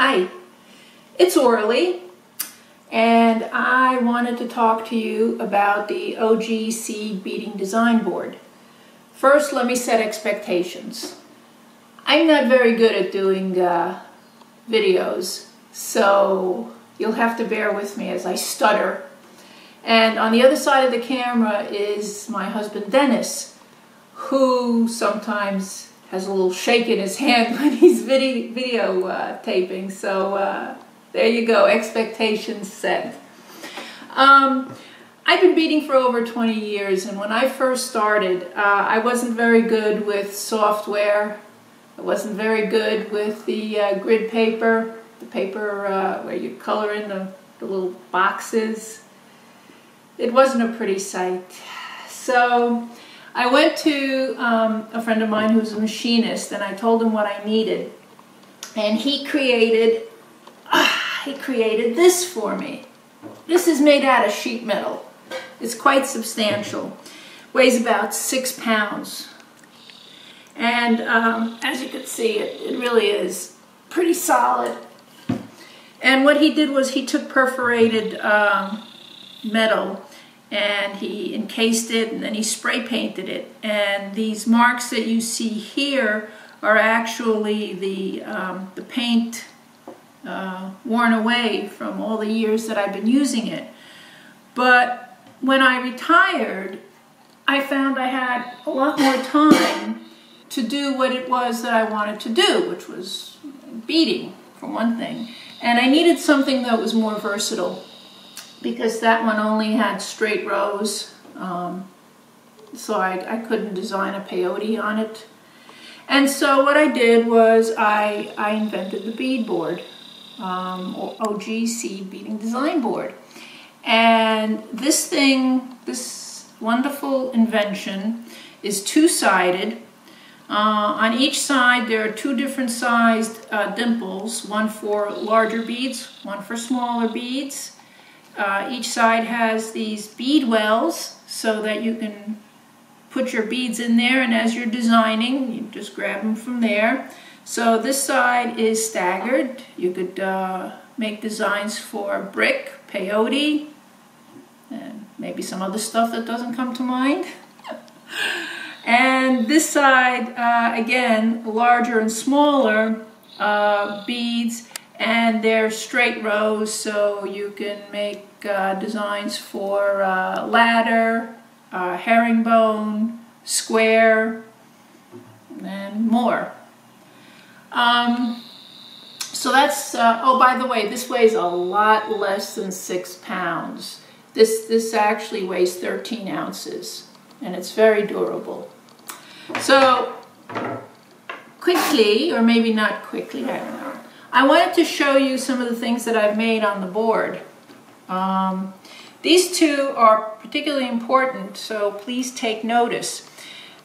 Hi, it's Orly, and I wanted to talk to you about the OGees beading design board. First, let me set expectations. I'm not very good at doing videos, so you'll have to bear with me as I stutter. And on the other side of the camera is my husband Dennis, who sometimes has a little shake in his hand when he's video taping. So there you go, expectations set. I've been beading for over 20 years, and when I first started, I wasn't very good with software. I wasn't very good with the grid paper, the paper where you color in the little boxes. It wasn't a pretty sight. So I went to a friend of mine who's a machinist, and I told him what I needed. And he created this for me. This is made out of sheet metal. It's quite substantial. Weighs about 6 pounds. And as you can see, it really is pretty solid. And what he did was he took perforated metal and he encased it, and then he spray painted it. And these marks that you see here are actually the paint worn away from all the years that I've been using it. But when I retired, I found I had a lot more time to do what it was that I wanted to do, which was beading, for one thing. And I needed something that was more versatile, because that one only had straight rows, so I couldn't design a peyote on it. And so what I did was I invented the bead board, or OGees beading design board. And this thing, this wonderful invention, is two-sided. On each side there are two different sized dimples, one for larger beads, one for smaller beads. Each side has these bead wells so that you can put your beads in there, and as you're designing, you just grab them from there. So this side is staggered. You could make designs for brick, peyote, and maybe some other stuff that doesn't come to mind. And this side, again, larger and smaller beads, and they're straight rows, so you can make designs for ladder, herringbone, square, and more. So that's, oh, by the way, this weighs a lot less than 6 pounds. This actually weighs 13 ounces, and it's very durable. So, quickly, or maybe not quickly, I don't know, I wanted to show you some of the things that I've made on the board. These two are particularly important, so please take notice.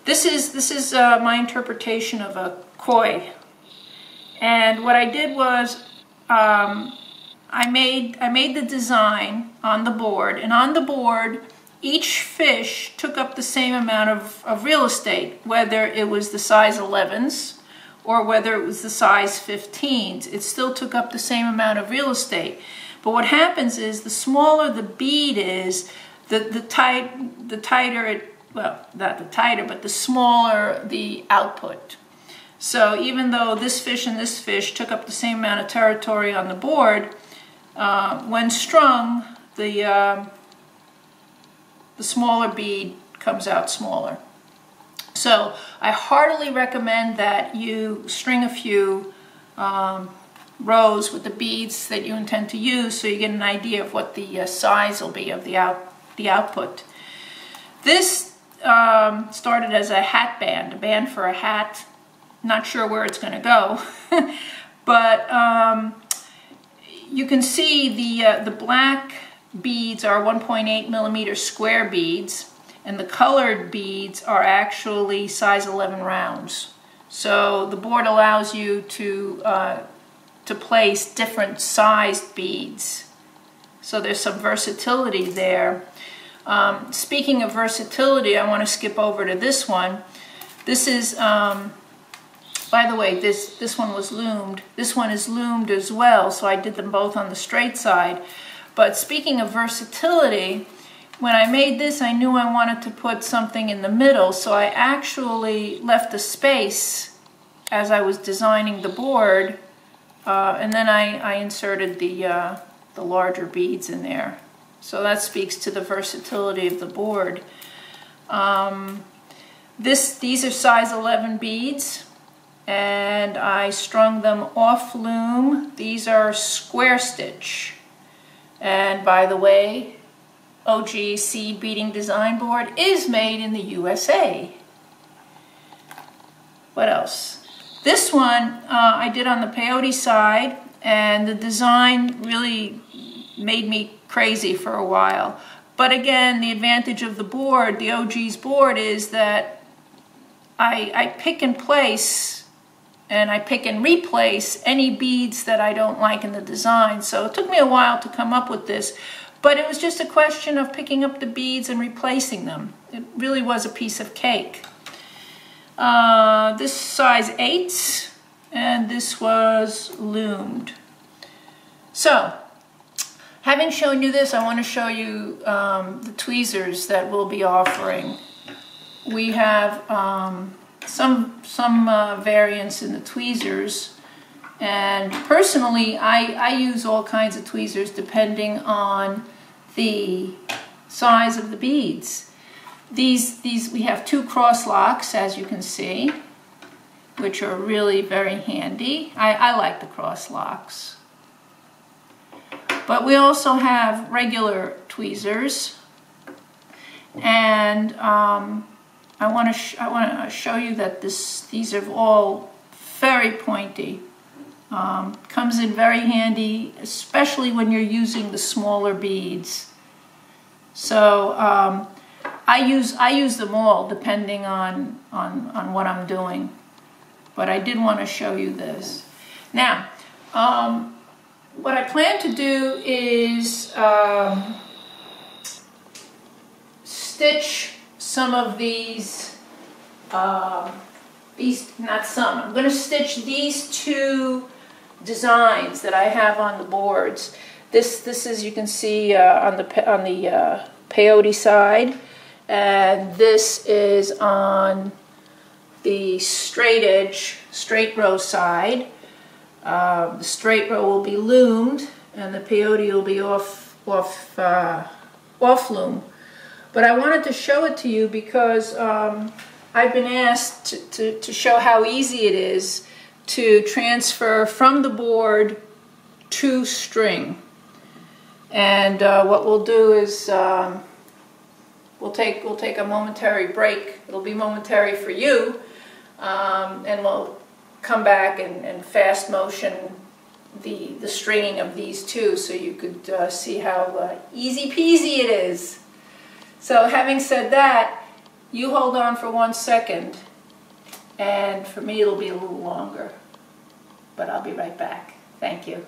This is my interpretation of a koi. And what I did was I made the design on the board, and on the board each fish took up the same amount of real estate, whether it was the size 11s or whether it was the size 15s. It still took up the same amount of real estate. But what happens is the smaller the bead is, the tighter it, well, not the tighter, but the smaller the output. So even though this fish and this fish took up the same amount of territory on the board, when strung, the smaller bead comes out smaller. So I heartily recommend that you string a few rows with the beads that you intend to use, so you get an idea of what the size will be of the output. This started as a hat band, a band for a hat. Not sure where it's going to go, but you can see the black beads are 1.8 millimeter square beads, and the colored beads are actually size 11 rounds. So the board allows you to place different sized beads. So there's some versatility there. Speaking of versatility, I want to skip over to this one. This is By the way, this one was loomed. This one is loomed as well, so I did them both on the straight side. But speaking of versatility, when I made this, I knew I wanted to put something in the middle, so I actually left a space as I was designing the board, and then I inserted the larger beads in there. So that speaks to the versatility of the board. These are size 11 beads, and I strung them off loom. These are square stitch. And by the way, OGees seed beading design board is made in the USA. What else? This one I did on the peyote side, and the design really made me crazy for a while. But again, the advantage of the board, the OGees board, is that I pick and place and I pick and replace any beads that I don't like in the design. So it took me a while to come up with this, but it was just a question of picking up the beads and replacing them. It really was a piece of cake. This size 8, and this was loomed. So, having shown you this, I want to show you the tweezers that we'll be offering. We have some variants in the tweezers, and personally I use all kinds of tweezers depending on the size of the beads. These we have 2 cross locks, as you can see, which are really very handy. I like the cross locks. But we also have regular tweezers, and I want to show you that these are all very pointy. Comes in very handy, especially when you're using the smaller beads. So I use them all depending on what I'm doing. But I did want to show you this. Now, what I plan to do is stitch some of these, I'm going to stitch these 2 designs that I have on the boards. This is, you can see, on the peyote side, and this is on the straight edge, straight row side. The straight row will be loomed, and the peyote will be off loom. But I wanted to show it to you because I've been asked to show how easy it is to transfer from the board to string. And what we'll do is we'll take a momentary break. It'll be momentary for you, and we'll come back and fast motion the stringing of these 2 so you could see how easy peasy it is. So having said that, you hold on for 1 second, and for me it'll be a little longer, but I'll be right back. Thank you.